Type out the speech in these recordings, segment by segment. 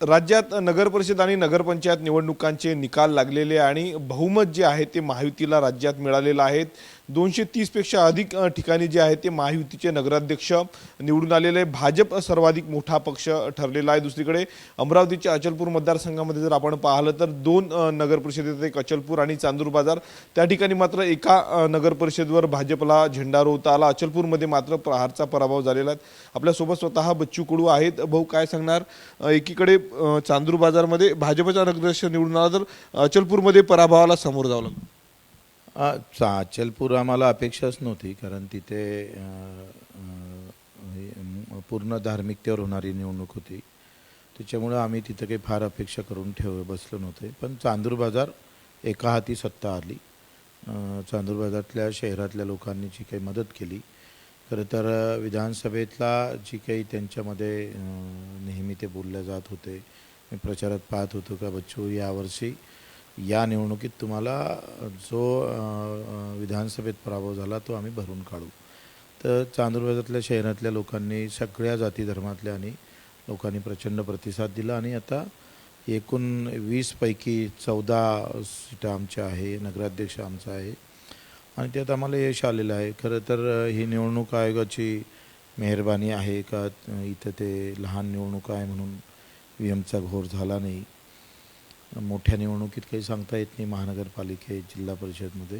राज्यात नगरपरिषद आणि नगरपंचायत निवडणुकांचे निकाल लागलेले आणि बहुमत जे आहे ते महायुतीला राज्यात मिळालेलं आहे। 230 पेक्षा अधिक ठिकाणी जे आहे ते महायुतीचे नगराध्यक्ष निवडून आलेले भाजप सर्वाधिक मोठा पक्ष ठरलेला आहे। दुसरीकडे अमरावतीच्या अचलपूर मतदारसंघामध्ये जर आपण पाहिलं तर दोन नगरपरिषदेत एक अचलपूर आणि चांदूर बाजार त्या ठिकाणी मात्र एका नगरपरिषदेवर भाजपला झेंडा रोवता आला। अचलपूरमध्ये मात्र प्रहारचा पराभव झालेला आहे। आपल्या सोबत स्वतः बच्चू कडू आहेत। भाऊ काय सांगणार, एकीकडे चांदूर बाजारमध्ये भाजपचा नगराध्यक्ष निवडून आला तर अचलपूरमध्ये पराभवाला समोर जावं लागलं। अचलपूर आम्हाला अपेक्षाच नव्हती, कारण तिथे पूर्ण धार्मिकतेवर होणारी निवडणूक होती, त्याच्यामुळे आम्ही तिथे काही फार अपेक्षा करून बसलो नव्हते। पण चांदूर बाजार एका हाती सत्ता आली। चांदूर बाजारातल्या शहरातल्या लोकांनी जी काही मदत केली, खरं तर विधानसभेतला जी काही त्यांच्यामध्ये नेहमी ते बोलले जात होते, मी प्रचारात पाहत होतो का बच्चू यावर्षी या निवडणुकीत तुम्हाला जो विधानसभेत पराभव झाला तो आम्ही भरून काढू। तर चांदूर बाजारातल्या शहरातल्या लोकांनी, सगळ्या जाती धर्मातल्या आणि लोकांनी प्रचंड प्रतिसाद दिला आणि आता एकूण 20 पैकी 14 सीटा आमच्या आहे, नगराध्यक्ष आमचा आहे आणि त्यात आम्हाला यश आलेलं आहे। खरं तर ही निवडणूक आयोगाची मेहरबानी आहे का इथं ते लहान निवडणूक आहे म्हणून ईव्हीएमचा घोर झाला नाही। मोठ्या निवडणुकीत काही सांगता येत नाही, महानगरपालिकेत जिल्हा परिषदमध्ये,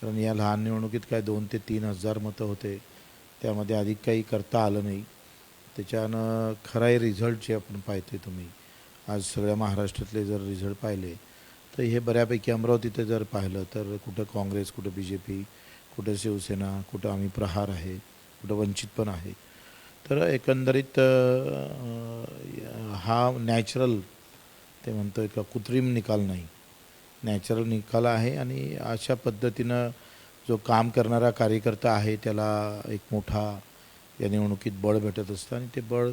कारण या लहान निवडणुकीत काय 2 ते 3 हजार मतं होते, त्यामध्ये अधिक काही करता आलं नाही। त्याच्यानं खराय रिझल्ट जे आपण पाहतोय, तुम्ही आज सगळ्या महाराष्ट्रातले जर रिझल्ट पाहिले तर हे बऱ्यापैकी अमरावतीत जर पाहिलं तर कुठं काँग्रेस, कुठं BJP, कुठं शिवसेना, कुठं आम्ही प्रहार आहे, कुठं वंचित पण आहे। तर एकंदरीत हा नॅचरल, ते म्हणतोय का कृत्रिम निकाल नाही, नॅचरल निकाल आहे आणि अशा पद्धतीनं जो काम करणारा कार्यकर्ता आहे त्याला एक मोठा या निवडणुकीत बळ भेटत असतं आणि ते बळ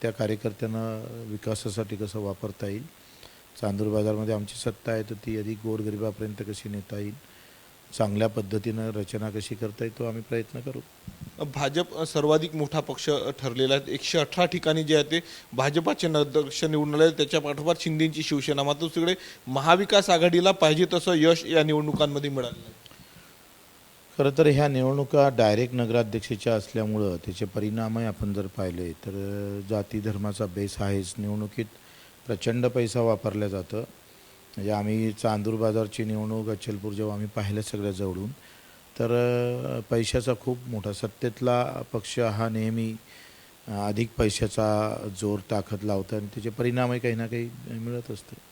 त्या कार्यकर्त्यांना विकासासाठी कसं वापरता येईल, चांदूर बाजारमध्ये आमची सत्ता आहे तर ती अधिक गोरगरिबापर्यंत कशी नेता येईल, चांगल्या पद्धतीनं रचना कशी करता येईल, तो आम्ही प्रयत्न करू। भाजप सर्वाधिक मोठा पक्ष ठरलेला आहे। 118 ठिकाणी जे आहे ते भाजपाचे नगराध्यक्ष निवडून आले। त्याच्या पाठोपाठ शिंदेची शिवसेना, मात्र दुसरीकडे महाविकास आघाडीला पाहिजे तसं यश या निवडणुकांमध्ये मिळालं नाही। खरं तर ह्या निवडणुका डायरेक्ट नगराध्यक्षाच्या असल्यामुळं त्याचे परिणामही आपण जर पाहिले तर जाती धर्माचा बेस आहेच। निवडणुकीत प्रचंड पैसा वापरला जातं। म्हणजे आम्ही चांदूर बाजारची निवडणूक अचलपूर जेव्हा आम्ही पाहिलं सगळ्या जवळून, तर पैशाचा खूप मोठा, सत्तेतला पक्ष हा नेहमी अधिक पैशाचा जोर ताकद लावतो आणि त्याचे परिणामही काही ना काही मिळत असते।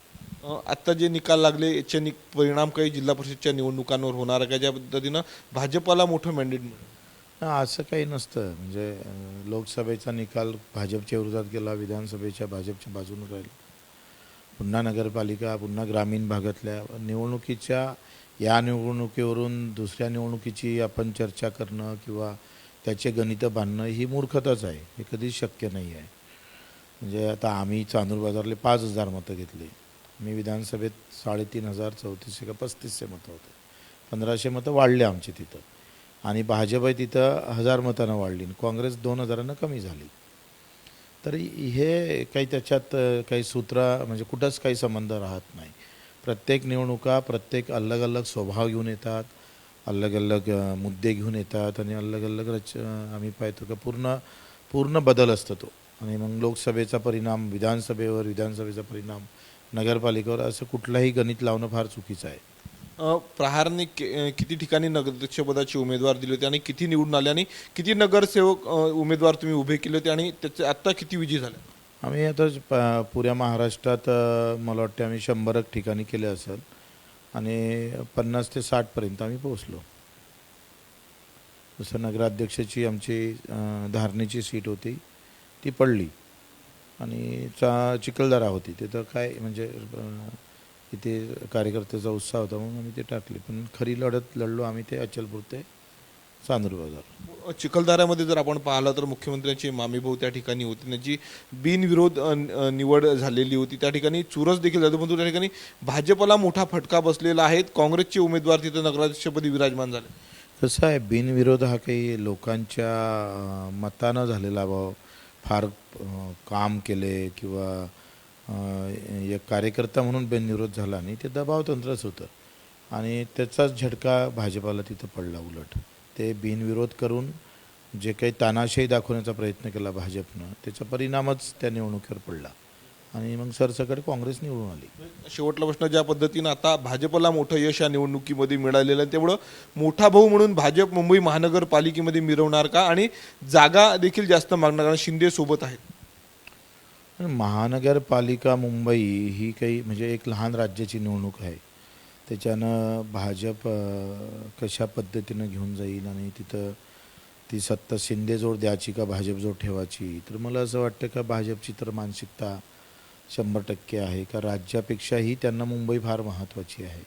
आता जे निकाल लागले याचे परिणाम काही जिल्हा परिषदच्या निवडणुकांवर होणार आहे का, ज्या पद्धतीनं भाजपला मोठं मॅन्डेट मिळेल? असं काही नसतं। म्हणजे लोकसभेचा निकाल भाजपच्या विरोधात गेला, विधानसभेच्या भाजपच्या बाजूने राहिला, पुन्हा नगरपालिका, पुन्हा ग्रामीण भागातल्या निवडणुकीच्या या निवडणुकीवरून दुसऱ्या निवडणुकीची आपण चर्चा करणं किंवा त्याचे गणितं बांधणं ही मूर्खताच आहे, हे कधीच शक्य नाही आहे। म्हणजे आता आम्ही चांदूर बाजारले 5000 मतं घेतली, मी विधानसभेत 3534 का 3500 मतं होते, 1500 मतं वाढले आमचे तिथं, आणि भाजप तिथं 1000 मतांना वाढली, काँग्रेस 2000 कमी झाली। तर हे काही त्याच्यात काही सूत्र म्हणजे कुठंच काही संबंध राहत नाही। प्रत्येक निवडणुका प्रत्येक अलग अलग स्वभाव घेऊन येतात, अलग अलग मुद्दे घेऊन येतात आणि अलग अलग आम्ही पाहतो का पूर्ण बदल असतो तो, आणि मग लोकसभेचा परिणाम विधानसभेवर, विधानसभेचा परिणाम नगरपालिकेवर, असं कुठलाही गणित लावणं फार चुकीचं आहे। प्रहारने किती ठिकाणी नगराध्यक्षपदाचे उमेदवार दिले होते आणि किती निवडून आले आणि किती नगरसेवक उमेदवार तुम्ही उभे केले होते आणि त्याचे आत्ता किती विजय झाले? आम्ही आता पुऱ्या महाराष्ट्रात मला वाटते आम्ही 100 ठिकाणी केले असेल आणि 50 ते 60 पर्यंत आम्ही पोहोचलो। जसं नगराध्यक्षाची आमची धारणीची सीट होती ती पडली आणि चिखलदरा होती, तिथं काय म्हणजे इथे कार्यकर्त्याचा उत्साह होता म्हणून आम्ही ते टाकले, पण खरी लढत लढलो आम्ही ते अचलपूर ते चांदूर बाजार। चिखलदऱ्यामध्ये जर आपण पाहिलं तर मुख्यमंत्र्यांचे मामेभाऊ त्या ठिकाणी होते, त्यांची बिनविरोध निवड झालेली होती, त्या ठिकाणी चुरस देखील झाली, परंतु त्या ठिकाणी भाजपला मोठा फटका बसलेला आहे। काँग्रेसचे उमेदवार तिथे नगराध्यक्षपदी विराजमान झाले। कसं आहे, बिनविरोध हा काही लोकांच्या मतानं झालेला भाव फार काम केले किंवा एक कार्यकर्ता म्हणून बिनविरोध झाला नाही, ते दबावतंत्रच होतं आणि त्याचाच झटका भाजपाला तिथं पडला. उलट ते बिनविरोध करून जे काही तानाशाही दाखवण्याचा प्रयत्न केला भाजपनं, त्याचा परिणामच त्या निवडणुकीवर पडला आणि मग सरसकट काँग्रेस निवडून आली. शेवटला प्रश्न, ज्या पद्धतीनं आता भाजपला मोठं यश या निवडणुकीमध्ये मिळालेलं आहे, तेवढं मोठा भाऊ म्हणून भाजप मुंबई महानगरपालिकेमध्ये मिरवणार का आणि जागा देखील जास्त मागणार, कारण शिंदे सोबत आहेत? महानगरपालिका मुंबई ही काही म्हणजे एक लहान राज्याची निवडणूक आहे. त्याच्यानं भाजप कशा पद्धतीनं घेऊन जाईल आणि तिथं ती सत्ता शिंदेजवळ द्यायची का भाजपजवळ ठेवायची, तर मला असं वाटतं का भाजपची तर मानसिकता 100% आहे का राज्यापेक्षाही त्यांना मुंबई फार महत्त्वाची आहे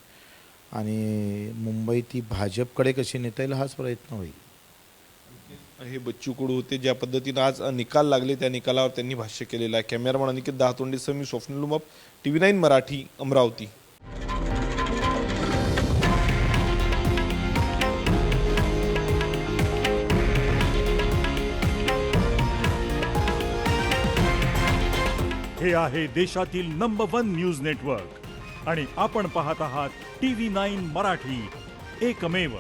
आणि मुंबई ती भाजपकडे कशी नेता येईल हाच प्रयत्न होईल. हे बच्चू कडू होते, ज्या पद्धतीनं आज निकाल लागले त्या निकालावर त्यांनी भाष्य केलेलं आहे. कॅमेरामन अनिकेत दहातोंडेसह मी स्वप्नील उमप, TV9 मराठी, अमरावती. हे आहे देशातील नंबर 1 न्यूज नेटवर्क आणि आपण पाहत आहात TV9 मराठी, एकमेव.